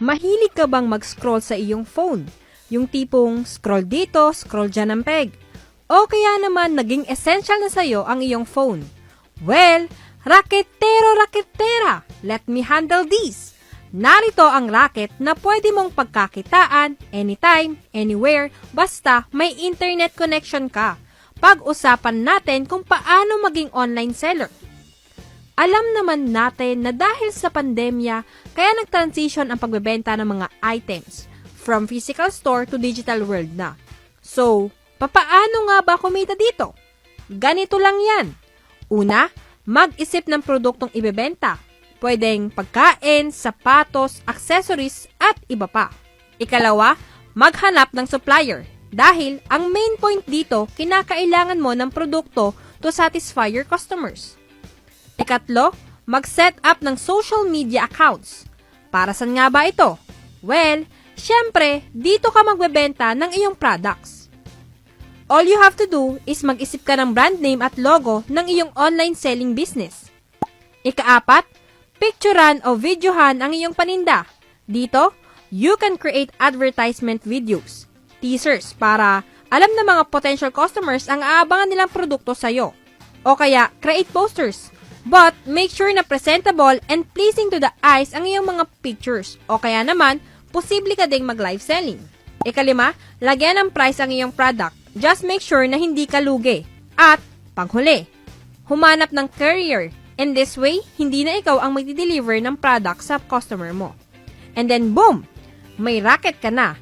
Mahilig ka bang mag-scroll sa iyong phone? Yung tipong scroll dito, scroll dyan ang peg. O kaya naman naging essential na sa'yo ang iyong phone? Well, raketero, let me handle this. Narito ang racket na pwede mong pagkakitaan anytime, anywhere, basta may internet connection ka. Pag-usapan natin kung paano maging online seller. Alam naman natin na dahil sa pandemya, kaya nag-transition ang pagbebenta ng mga items from physical store to digital world na. So, papaano nga ba kumita dito? Ganito lang yan. Una, mag-isip ng produktong ibebenta. Pwedeng pagkain, sapatos, accessories, at iba pa. Ikalawa, maghanap ng supplier. Dahil ang main point dito, kinakailangan mo ng produkto to satisfy your customers. Ikatlo, mag-set up ng social media accounts. Para saan nga ba ito? Well, syempre, dito ka magbebenta ng iyong products. All you have to do is mag-isip ka ng brand name at logo ng iyong online selling business. Ikaapat, picturean o videohan ang iyong paninda. Dito, you can create advertisement videos, teasers para alam ng mga potential customers ang aabangan nilang produkto sa'yo. O kaya, create posters. But, make sure na presentable and pleasing to the eyes ang iyong mga pictures. O kaya naman, posible ka ding mag-live selling. Ikalima, lagyan ng price ang iyong product. Just make sure na hindi ka lugi. At, panghuli, humanap ng courier. And this way, hindi na ikaw ang magdi-deliver ng product sa customer mo. And then, boom! May racket ka na.